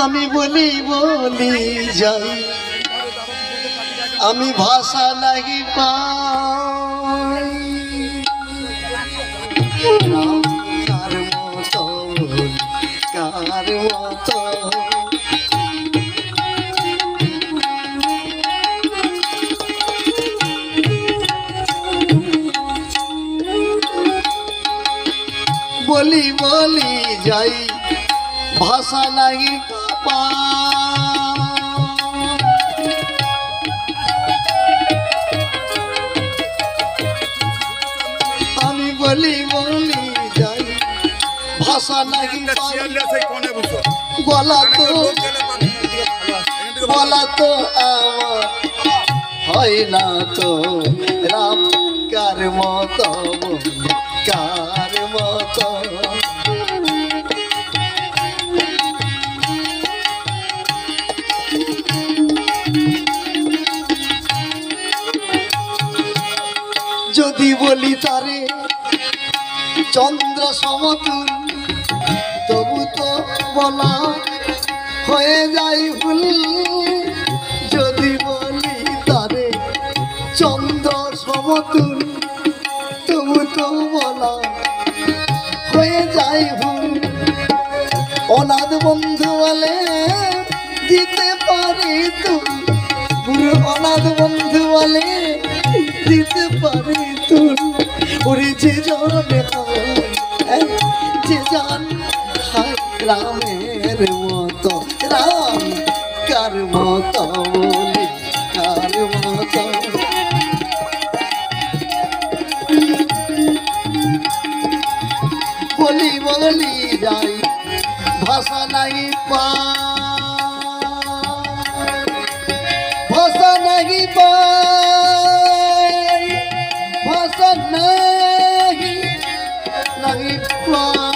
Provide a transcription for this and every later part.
আমি বলি বলি যাই, আমি ভাষা নাহি পাই। কার মতো কার মতো বলি বলি যাই, ভাষা নাহি আমি বলি বলি যাই, ভাষা নাহি বলা তো আমার হয় না তো রাম কার মতো কার মতো। যদি বলি তারে চন্দ্র সমতুল, তবু তো বলা হয়ে যায় ভুল। যদি বলি তারে চন্দ্র সমতুল, তবু তো বলা হয়ে যায় ভুল। অনাথ বন্ধু বলে দিতে পারি তুল, অনাথ বন্ধু বলে দিতে পারি তুল। ওরে যে জনে যে জান রামের মতো, রাম কার মতো বলি কার মতো। বলি বলি যাই, ভাষা নাই পাই, ভাষা নাহি পাই, ভাষা নাহি নাহি পাই।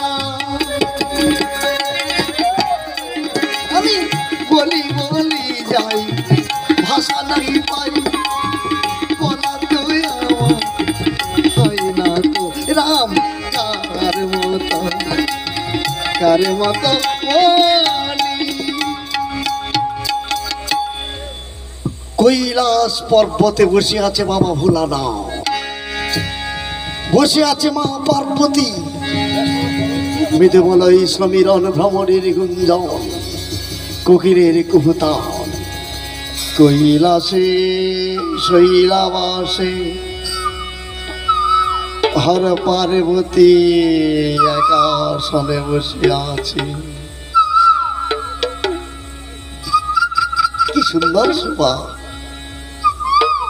আমি বলি বলি যাই, ভাষা নাহি পাই, বলা তো আমার হয় না তো রাম কার মতো কার মতো বলি। কৈলাস পর্বতে বসে আছে বাবা ভোলানাথ, বসে আছে মা পার্বতী, মৃদুমলয় সমীরণ ভ্রমণের গুঞ্জন, কোকিলের কুহুতান। কৈলাসে শৈলাবাসে হর পার্বতী একাসনে বসে আছে। কি সুন্দর শোভা,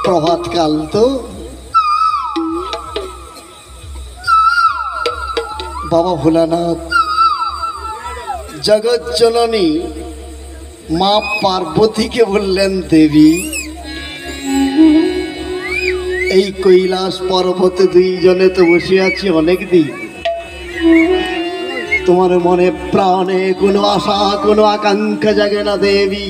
প্রভাতকাল তো। বাবা ভোলানাথ জগৎ জননী মা পার্বতীকে বললেন, দেবী এই কৈলাস পর্বতে দুইজনে তো বসে আছি অনেক দিন, তোমার মনে প্রাণে কোনো আশা কোনো আকাঙ্ক্ষা জাগে না দেবী?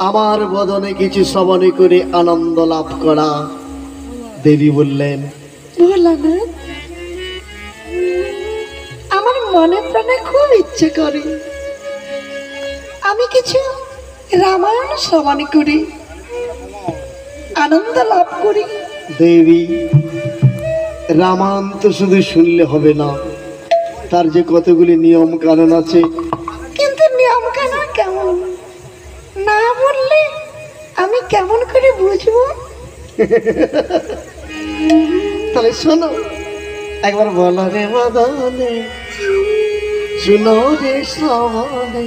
আমার বদনে কিছু শ্রবণে করে আনন্দ লাভ করা। দেবী বললেন, ভোলানাথ আমার মনে প্রাণে খুব ইচ্ছে করে আমি কিছু রামায়ণ শ্রবণ করি, আনন্দ লাভ করি। দেবী রামায়ণ তো শুধু শুনলে হবে না, তার যে কতগুলি নিয়ম কানুন আছে। কিন্তু নিয়ম কানুন কেমন না বললে আমি কেমন করে বুঝবো? তাহলে শোনো একবার, বলো রে মদনে শুনো রে শ্রবণে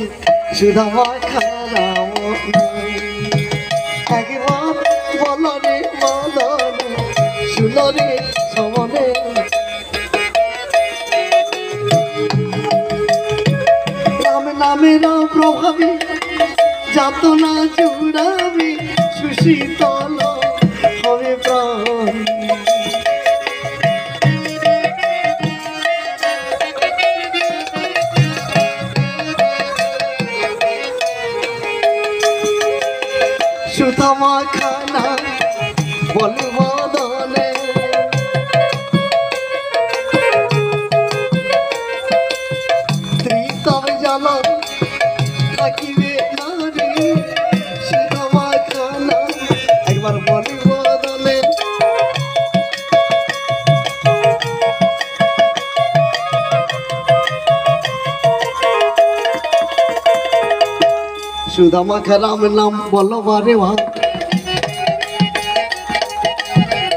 সুধামা খারা একবার বলো রে মদনে শুনো রে শ্রবণে। রাম নামের প্রভাবে যাত না জুড়াবে, সুশীতল হবে প্রাণ। সুতমা খানা বলব দলে, ত্রিতম জল থাকিবে না রে সুধা মাখা নাম। একবার মনে বদলে সুধা মাখা রাম নাম বলো বারে ভাই,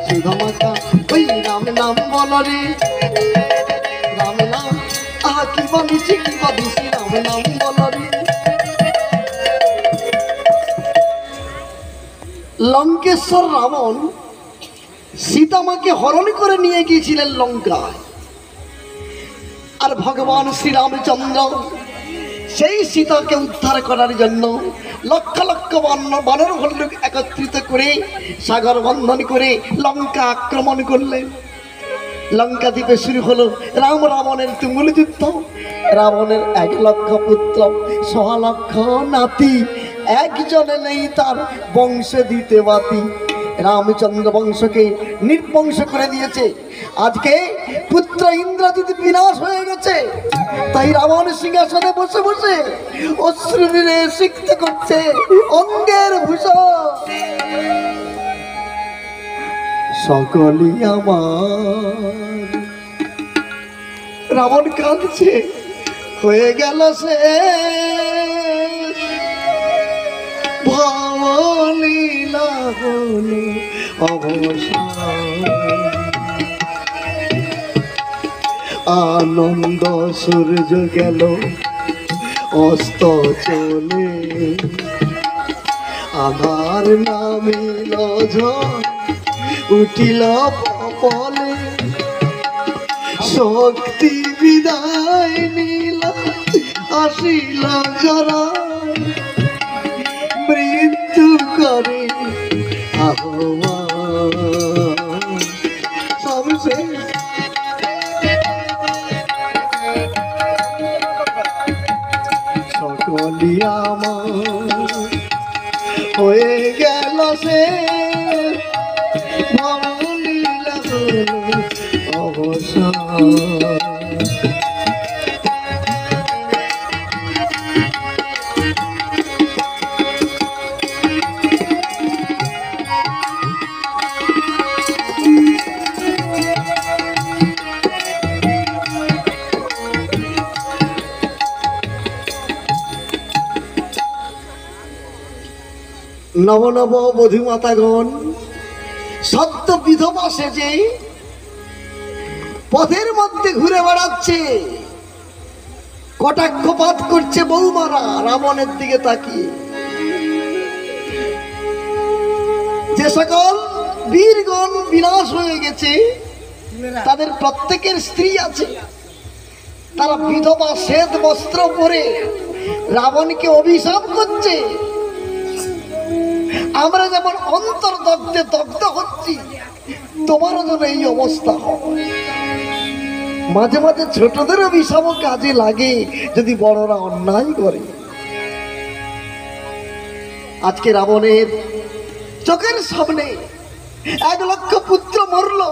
সুধা মাখা ওই রাম নাম বলো রে, রাম নাম আহা কি বলিছি কি বলিছি রাম নাম বলো রে। লঙ্কেশ্বর রাবণ সীতামাকে হরণ করে নিয়ে গিয়েছিলেন লঙ্কায়, আর ভগবান শ্রীরামচন্দ্র সেই সীতাকে উদ্ধার করার জন্য লক্ষ লক্ষ বানর ভল্লুক একত্রিত করে সাগর বন্ধন করে লঙ্কা আক্রমণ করলেন। লঙ্কা দ্বীপে শুরু হলো রাম রাবণের তুমুল যুদ্ধ। রাবণের 1 লক্ষ পুত্র 6 লক্ষ নাতি, একজনে নেই তার বংশ দিতে বাতি। রামচন্দ্র বংশকে নির্বংশ করে দিয়েছে। আজকে পুত্র ইন্দ্রজিৎ বিনাশ হয়ে গেছে, তাই রাবণ সিংহাসনে বসে বসে অশ্রু নিরে সিক্ত করছে অঙ্গের ভূষণ। সকলই আমার, রাবণ কাঁদছে, হয়ে গেল সে ভবলীলা হলো অবসান। আনন্দ সূর্য গেল অস্ত চলে, আধার নামিল ঝড় উঠিল কপলে। শক্তি বিদায় নিল আসিল জরা, মৃত্যু করে আহ্বান। সবশেষ সকলি আমার, হয়ে গেল সে ভবলীলা হলো অবসান। নব নব বধূমাতাগণ সত্য বিধবা সেজে পথের মধ্যে ঘুরে বেড়াচ্ছে, কটাক্ষপাত করছে বৌমারা রাবণের দিকে তাকিয়ে। যে সকল বীরগণ বিনাশ হয়ে গেছে তাদের প্রত্যেকের স্ত্রী আছে, তারা বিধবা শ্বেত বস্ত্র পরে রাবণকে অভিশাপ করছে। আমরা যেমন অন্তর্দগ্ধে দগ্ধ হচ্ছি, তোমারও যেন এই অবস্থা হয়। মাঝে মাঝে ছোটদের অভিশাপ কাজে লাগে যদি বড়রা অন্যায় করে। আজকে রাবণের চোখের সামনে 1 লক্ষ পুত্র মরল,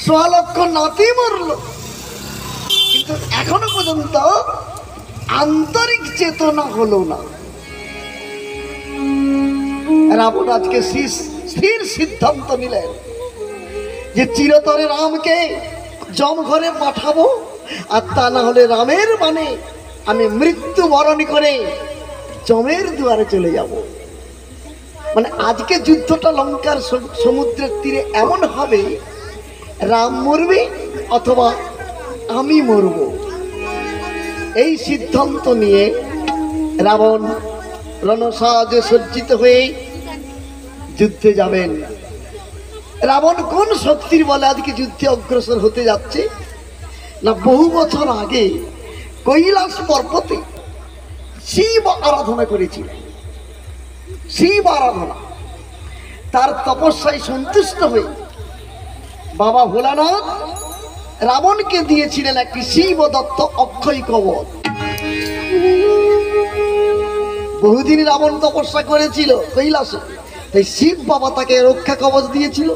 6 লক্ষ নাতি মরল, কিন্তু এখনো পর্যন্ত আন্তরিক চেতনা হলো না। রাবণ আজকে স্থির সিদ্ধান্ত নিলেন যে চিরতরে রামকে জম ঘরে পাঠাবো, আর তা না হলে রামের মানে আমি মৃত্যু বরণ করে জমের দুয়ারে চলে যাব। মানে আজকে যুদ্ধটা লঙ্কার সমুদ্রের তীরে এমন হবে, রাম মরবে অথবা আমি মরব। এই সিদ্ধান্ত নিয়ে রাবণ রণসাজে সজ্জিত হয়ে যুদ্ধে যাবেন। রাবণ কোন শক্তির বলে আজকে যুদ্ধে অগ্রসর হতে যাচ্ছে না, বহু বছর আগে কৈলাস পর্বতে শিব আরাধনা করেছিলেন। শিব আরাধনা, তার তপস্যায় সন্তুষ্ট হয়ে বাবা ভোলানাথ রাবণকে দিয়েছিলেন একটি শিব দত্ত অক্ষয় কবচ। বহুদিন রাবণ তপস্যা করেছিল কৈলাসে, তাই শিব বাবা তাকে রক্ষা কবচ দিয়েছিল।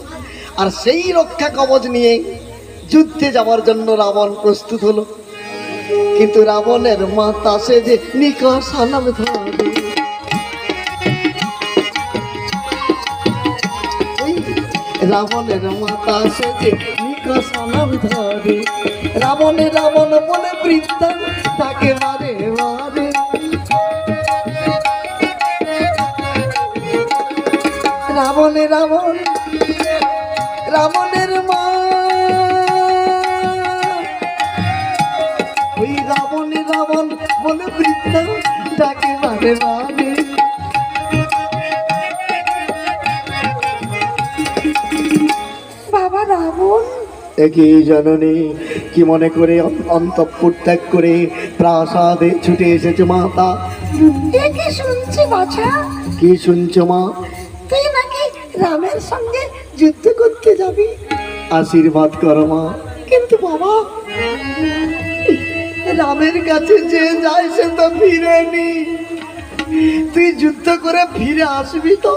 আর সেই রক্ষা কবচ নিয়ে যুদ্ধে যাওয়ার জন্য রাবণ প্রস্তুত হলো। কিন্তু রাবণের মাতা সে যে নিকশানাম ধরে। রাবণের মাতা সে যে নিকশানাম ধরে। রাবণে রাবণ বলে বৃদ্ধা তাকে মারে মারে। রাবণে রাবণ রাবণের মা ওই রাবণে রাবণ বলে বৃদ্ধা তাকে মারে মারে। বাবা রাবণ, একই জননী কি মনে করে অন্তঃপুর ত্যাগ করে প্রাসাদে ছুটে এসেছে মাতা? এ কি শুনছি বাছা? কি শুনছো মা? তুই নাকি রামের সঙ্গে যুদ্ধ করতে যাবি? আশীর্বাদ করো মা। কিন্তু বাবা, রামের কাছে যে যায় সে তো ফিরেনি, তুই যুদ্ধ করে ফিরে আসবি তো?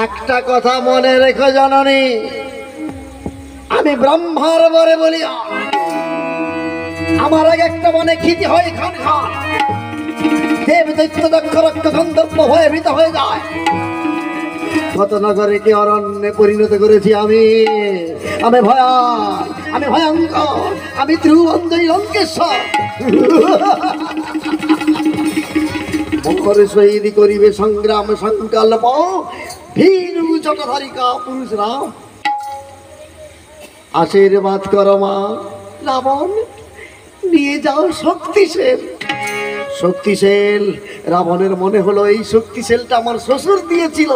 একটা কথা মনে রেখো জননী, আমি ব্রহ্মার বরে বলি আমার আগে একটা মনে ক্ষিতি হয় খান খান, দেব দৈত্য দক্ষ রক্ত গন্ধর্ব হয়ে ভীত হয়ে যায়। কত নগরে কি অরণ্যে পরিণত করেছি আমি। আমি ভয়াল, আমি ভয়ঙ্কর, আমি ত্রিভুবন্ধই লঙ্কেশ্বর। মকরে শহীদ করিবে সংগ্রাম সংকল্প ভীরু জটাধারিকা পুরুষ রাম। আশীর্বাদ করো মা। রাবণ নিয়ে যাও শক্তিশীল। শক্তিশীল রাবণের মনে হলো এই শক্তিশীলটা আমার শ্বশুর দিয়েছিল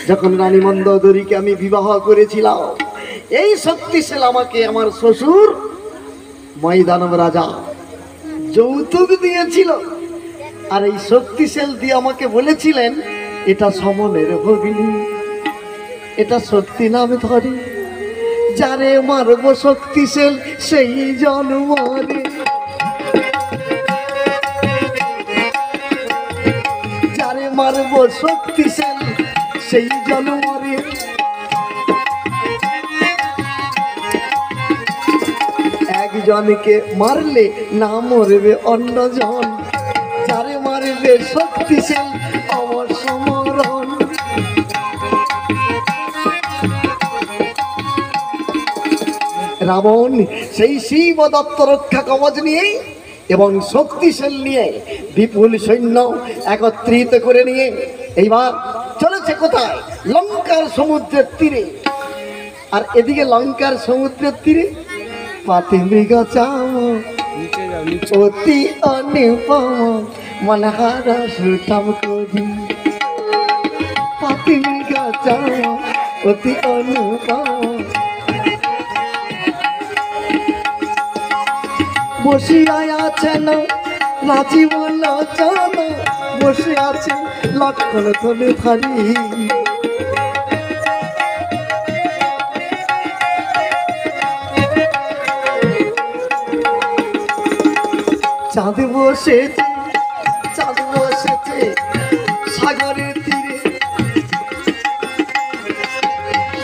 যখন রানী মন্দোদরীকে আমি বিবাহ করেছিলাম। এই শক্তিশীল আমাকে আমার শ্বশুর ময়দানব রাজা যৌতুক দিয়েছিল। আর এই শক্তিশীল দিয়ে আমাকে বলেছিলেন এটা সমনের ভগিনী, এটা সত্যি নাম ধরে, যারে মারব শক্তিশীল সেই জন্মরে। যারে মারব শক্তিশীল সেই জন্মরে। একজনকে মারলে না মরবে অন্যজন, যারে মারবে শক্তিশীল আমার সমরণ। রাবণ সেই শিব দত্ত রক্ষা কবচ নিয়ে এবং শক্তিশীল নিয়ে বিপুল সৈন্য একত্রিত করে নিয়ে এইবার চলেছে কোথায়? লঙ্কার সমুদ্রের তীরে। আর এদিকে লঙ্কার সমুদ্রের তীরে পাতিমৃগ চাম অতি অনুপম মনহার সুঠাম করি। পাতিমৃগ চাম অতি অনুপম বসিয়া আছেন রাজীব লোচন, বসে আছে লক্ষণ তলে ধারি। চাঁদ বসেছে, চাঁদ বসেছে সাগরের তীরে।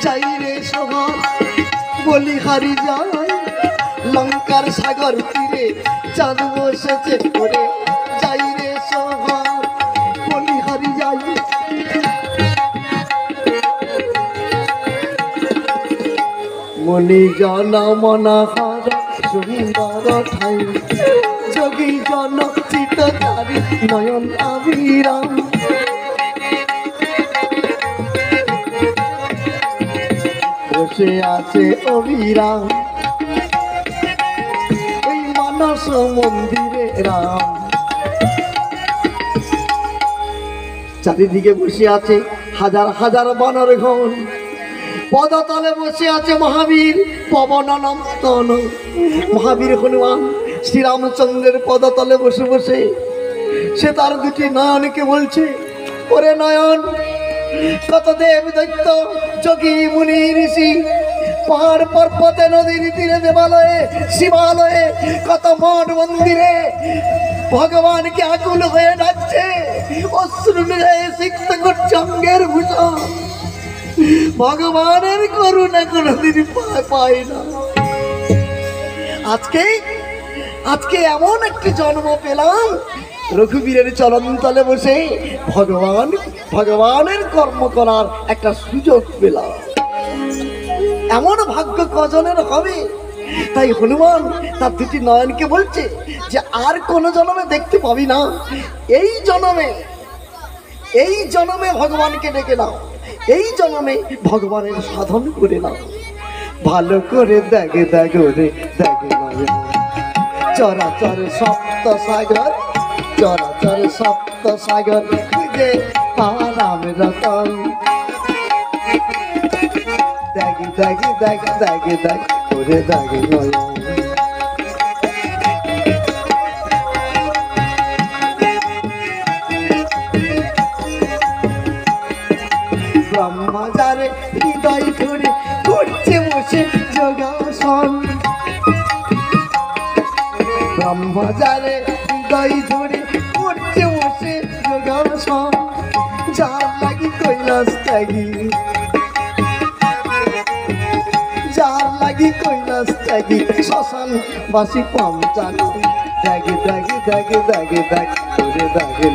যাই রে সভা বলিহারি যায় লঙ্কার সাগর তীরে। চাঁদ বসেছে করে যাই রে সভা বলিহারি যাই। মনি জনা মনাহার সুন্দর ঠাই, যোগী জন চিত্তধারী নয়ন আবিরাম। বসে আছে অবিরাম এই মানস মন্দিরে রাম। চারিদিকে বসে আছে হাজার হাজার বানর গণ। পদতলে বসে আছে মহাবীর পবন নন্দন। মহাবীর হনুমান শ্রীরামচন্দ্রের পদতলে বসে বসে সে তার দুটি নয়নকে বলছে, ওরে নয়ন, কত দেব দৈত্য যোগী মুনি ঋষি পাহাড় পর্বতে নদীর তীরে দেবালয়ে শিবালয়ে কত মঠ মন্দিরে ভগবানকে আকুল হয়ে ডাকছে, অশ্রু সিক্ত করছে অঙ্গের ভূষণ। ভগবানের করুণা কোনদিন পায় না। আজকে আজকে এমন একটি জন্ম পেলাম, রঘুবীরের চরণ তলে বসে ভগবানের কর্ম করার একটা সুযোগ পেলাম। এমন ভাগ্য কজনের হবে? তাই হনুমান তার দুটি নয়নকে বলছে যে আর কোন জন্মে দেখতে পাবি না, এই জন্মে ভগবানকে ডেকে নাও, এই জন্মে ভগবানের সাধন করে নাও। ভালো করে দেখে দেখে রে দেখে নয়ন, চরাচর সপ্ত সাগর, চরাচর সপ্ত সাগর খুঁজে পারাম রতন। দেখে দেখে দেখে দেখে দেখ করে দেখে নয়ন। ব্রহ্মচারে হৃদয় ধরে করছে বসে যোগাসন, ব্রহ্মচারে হৃদয় ধরে করছে বসে যোগাসন। যার লাগি কৈলাস ত্যাগী, যার লাগি কৈলাস ত্যাগী শ্মশান বাসি পঞ্চানন। দেখে দেখে দেখে দেখে দেখ করে দেখে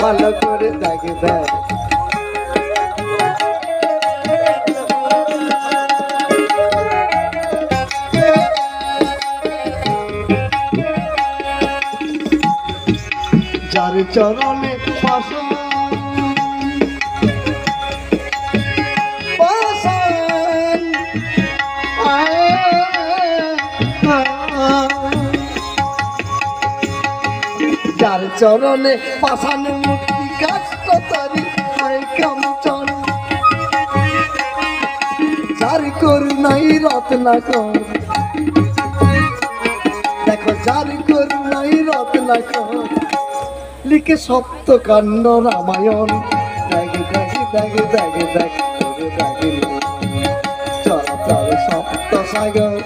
ভালো করে দেখে দেখ। যার চরণে পাশান, যার চরণে পাশান মুক্তি কাষ্ট তারি হয় কাঞ্চন। যার করুণাই রত্নাকর, দেখো যার করুণাই রত্নাকর লিখে সপ্তকাণ্ড রামায়ণ। দেখে দেখে দেখে দেখে দেখ করে দেখে চরাচর সপ্ত সাগর।